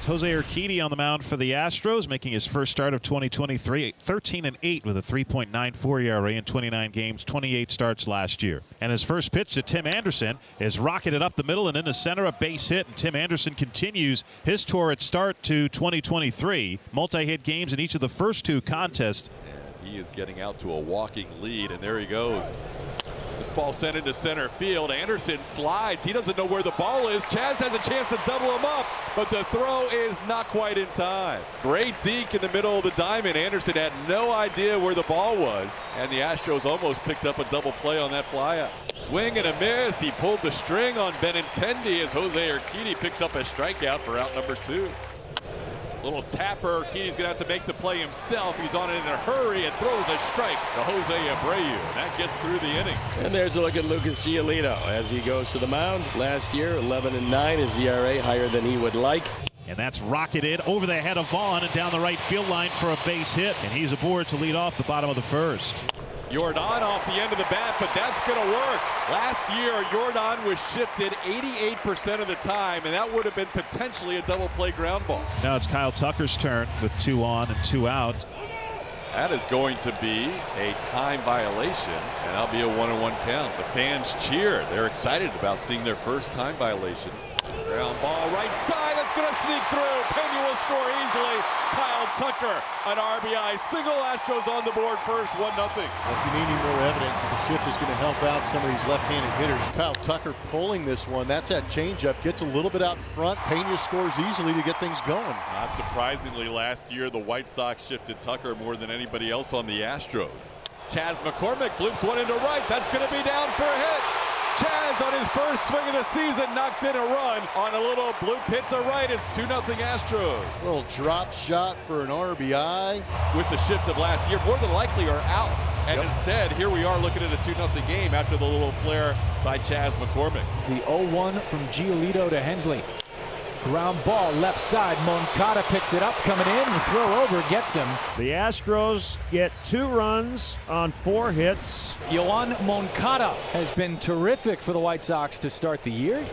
Jose Urquidy on the mound for the Astros, making his first start of 2023, 13-8 with a 3.94 ERA in 29 games, 28 starts last year. And his first pitch to Tim Anderson is rocketed up the middle and into center, a base hit. And Tim Anderson continues his torrid start to 2023. Multi-hit games in each of the first two contests. And he is getting out to a walking lead, and there he goes. This ball sent into center field. Anderson slides. He doesn't know where the ball is. Chaz has a chance to double him up, but the throw is not quite in time. Great deke in the middle of the diamond. Anderson had no idea where the ball was, and the Astros almost picked up a double play on that flyout. Swing and a miss. He pulled the string on Benintendi as Jose Urquidy picks up a strikeout for out number 2. Little tapper. Urquidy's going to have to make the play himself. He's on it in a hurry and throws a strike to Jose Abreu. And that gets through the inning. And there's a look at Lucas Giolito as he goes to the mound. Last year, 11-9, his ERA higher than he would like. And that's rocketed over the head of Vaughn and down the right field line for a base hit. And he's aboard to lead off the bottom of the first. Yordan off the end of the bat, but that's going to work. Last year, Yordan was shifted 88% of the time, and that would have been potentially a double play ground ball. Now it's Kyle Tucker's turn with 2 on and 2 out. That is going to be a time violation, and that'll be a 1-1 count. The fans cheer. They're excited about seeing their first time violation. Ground ball right side, that's going to sneak through. Pena will score easily. Kyle Tucker, an RBI single. Astros on the board first, 1-0. Well, if you need any more evidence that the shift is going to help out some of these left-handed hitters, Kyle Tucker pulling this one. That's that changeup, gets a little bit out in front. Pena scores easily to get things going. Not surprisingly, last year the White Sox shifted Tucker more than anybody else on the Astros. Chas McCormick bloops one into right. That's going to be down for a hit. Chaz on his first swing of the season knocks in a run on a little bloop hit to right. It's 2-0 Astros. Little drop shot for an RBI. With the shift of last year, more than likely are out. And instead, here we are looking at a 2-0 game after the little flare by Chas McCormick. It's the 0-1 from Giolito to Hensley. Ground ball left side. Moncada picks it up, coming in. The throw over gets him. The Astros get 2 runs on 4 hits. Yoan Moncada has been terrific for the White Sox to start the year.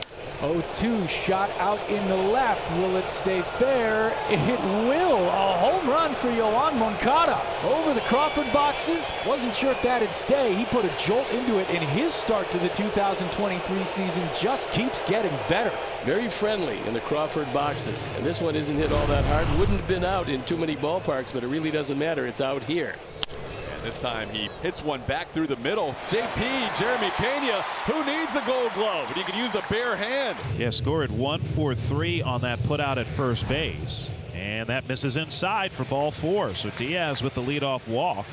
0-2 shot out in the left. Will it stay fair? It will. A home run for Yoan Moncada over the Crawford boxes. Wasn't sure if that'd stay. He put a jolt into it, and his start to the 2023 season just keeps getting better. Very friendly in the Crawford boxes. And this one isn't hit all that hard. Wouldn't have been out in too many ballparks, but it really doesn't matter. It's out here. This time he hits one back through the middle. JP, Jeremy Pena, who needs a Gold Glove? And he can use a bare hand. Yeah, scored 1-for-3 on that put out at first base. And that misses inside for ball 4. So Diaz with the leadoff walk.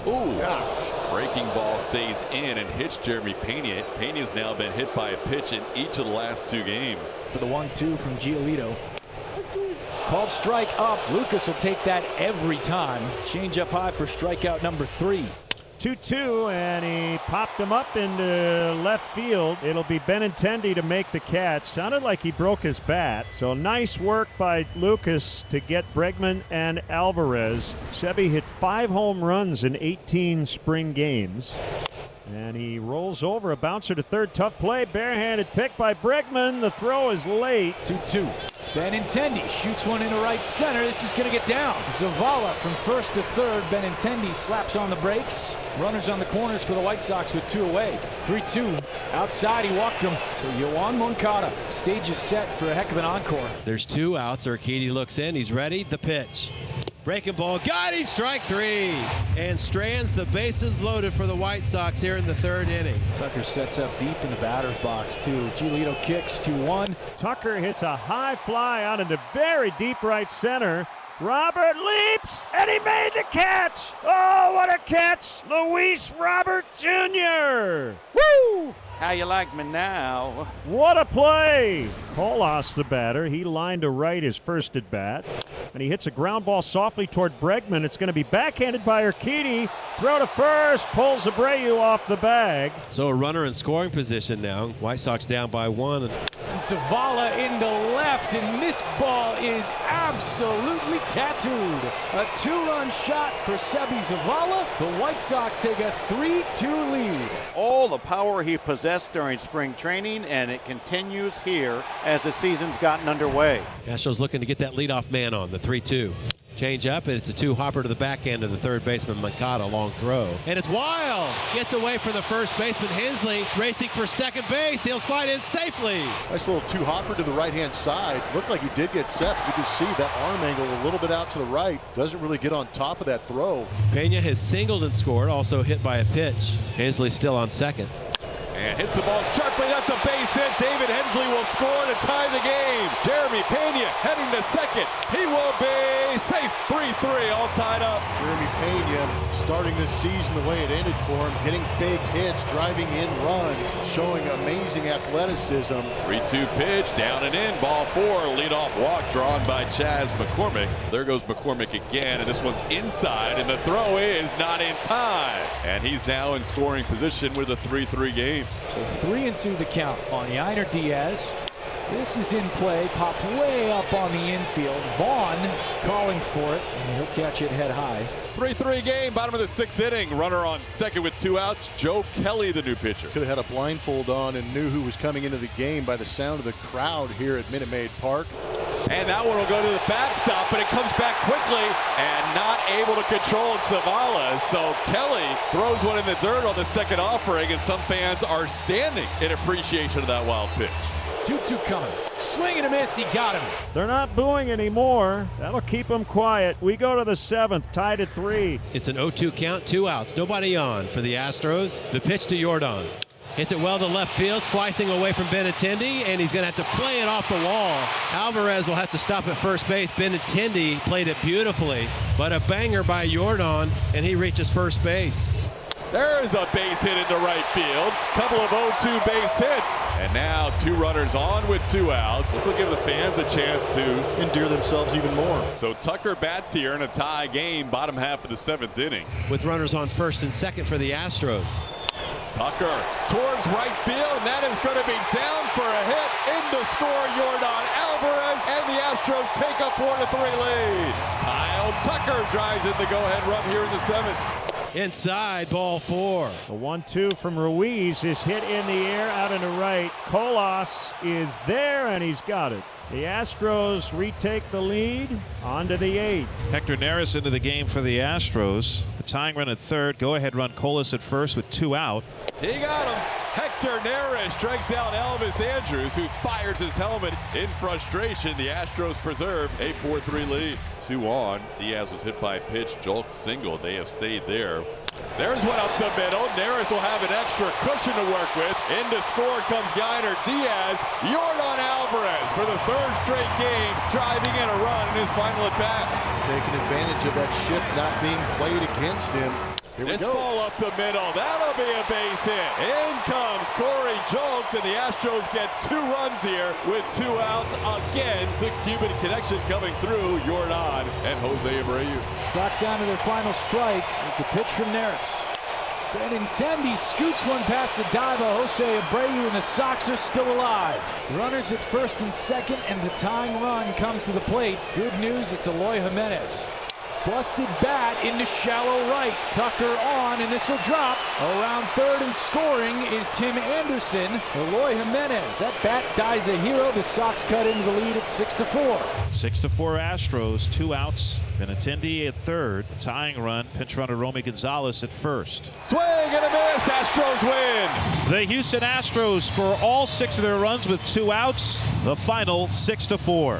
Ooh, gosh. Breaking ball stays in and hits Jeremy Pena. Pena's now been hit by a pitch in each of the last 2 games. For the 1-2 from Giolito. Called strike up. Lucas will take that every time. Change up high for strikeout number 3. 2-2, and he popped him up into left field. It'll be Benintendi to make the catch. Sounded like he broke his bat. So nice work by Lucas to get Bregman and Alvarez. Sebi hit 5 home runs in 18 spring games. And he rolls over, a bouncer to third. Tough play, barehanded pick by Bregman. The throw is late. 2-2. Benintendi shoots one into right center. This is going to get down. Zavala from first to third. Benintendi slaps on the brakes. Runners on the corners for the White Sox with 2 away. 3-2. Outside, he walked him. So Yoan Moncada. Stage is set for a heck of an encore. There's 2 outs. Urquidy looks in. He's ready. The pitch. Breaking ball, got him, strike 3. And strands the bases loaded for the White Sox here in the 3rd inning. Tucker sets up deep in the batter's box, too. Giolito kicks 2-1. Tucker hits a high fly out into very deep right center. Robert leaps, and he made the catch. Oh, what a catch. Luis Robert Jr. Woo! How you like me now? What a play. Polas, the batter, he lined to right his first at bat. And he hits a ground ball softly toward Bregman. It's going to be backhanded by Urquidy. Throw to first, pulls Abreu off the bag. So a runner in scoring position now. White Sox down by 1. Zavala into left, and this ball is absolutely tattooed. A 2-run shot for Sebi Zavala. The White Sox take a 3-2 lead. All the power he possessed during spring training, and it continues here as the season's gotten underway. Astros looking to get that leadoff man on, the 3-2. Change up, and it's a 2-hopper to the backhand of the third baseman, Moncada, long throw. And it's wild. Gets away from the first baseman, Hensley, racing for second base. He'll slide in safely. Nice little 2-hopper to the right-hand side. Looked like he did get set. You can see that arm angle a little bit out to the right. Doesn't really get on top of that throw. Pena has singled and scored, also hit by a pitch. Hensley still on second. And hits the ball sharply. That's a base hit. David Hensley will score to tie the game. Jeremy Pena heading to second. He will be safe. 3-3, all tied up. Jeremy Pena starting this season the way it ended for him, getting big hits, driving in runs, showing amazing athleticism. 3-2 pitch, down and in. Ball 4, leadoff walk drawn by Chas McCormick. There goes McCormick again, and this one's inside, and the throw is not in time. And he's now in scoring position with a 3-3 game. So 3-2 the count on Yainer Diaz. This is in play, popped way up on the infield. Vaughn calling for it, and he'll catch it head high. 3-3 game, bottom of the 6th inning. Runner on second with 2 outs. Joe Kelly, the new pitcher. Could have had a blindfold on and knew who was coming into the game by the sound of the crowd here at Minute Maid Park. And that one will go to the backstop, but it comes back quickly and not able to control Zavala. So Kelly throws one in the dirt on the second offering, and some fans are standing in appreciation of that wild pitch. 2-2 coming. Swing and a miss. He got him. They're not booing anymore. That'll keep them quiet. We go to the 7th, tied at 3. It's an 0-2 count, 2 outs. Nobody on for the Astros. The pitch to Yordan. Hits it well to left field, slicing away from Benintendi, and he's going to have to play it off the wall. Alvarez will have to stop at first base. Benintendi played it beautifully, but a banger by Yordan, and he reaches first base. There's a base hit into right field. Couple of 0-2 base hits. And now 2 runners on with 2 outs. This will give the fans a chance to endear themselves even more. So Tucker bats here in a tie game, bottom half of the 7th inning. With runners on first and second for the Astros. Tucker towards right field, and that is going to be down for a hit. In to score, Yordan Alvarez, and the Astros take a 4-3 lead. Kyle Tucker drives in the go-ahead run here in the 7th. Inside, ball 4. The 1-2 from Ruiz is hit in the air out into right. Colas is there, and he's got it. The Astros retake the lead on to the 8th. Hector Neris into the game for the Astros. The tying run at third. Go-ahead run Colas at first with 2 out. He got him. Hector Neris strikes out Elvis Andrus, who fires his helmet in frustration. The Astros preserve a 4-3 lead. 2 on. Diaz was hit by a pitch. Jolk single. They have stayed there. There's one up the middle. Neris will have an extra cushion to work with. In to score comes Yainer Diaz. Yordan Alvarez for the 3rd straight game, driving in a run in his final at bat. Taking advantage of that shift not being played against him. Here we This go. ball up the middle. That'll be a base hit. In comes Corey Jolks, and the Astros get 2 runs here with 2 outs. Again, the Cuban connection coming through Yordan and Jose Abreu. Sox down to their final strike as the pitch from Neris. Benintendi scoots one past the dive of Jose Abreu, and the Sox are still alive. Runners at first and second, and the tying run comes to the plate. Good news, it's Eloy Jimenez. Busted bat into shallow right. Tucker on, and this will drop. Around third and scoring is Tim Anderson. Eloy Jimenez. That bat dies a hero. The Sox cut into the lead at 6-4. 6-4 Astros, 2 outs. Benintendi at third. Tying run, pinch runner Romy Gonzalez at first. Swing and a miss. Astros win. The Houston Astros score all 6 of their runs with 2 outs. The final 6-4.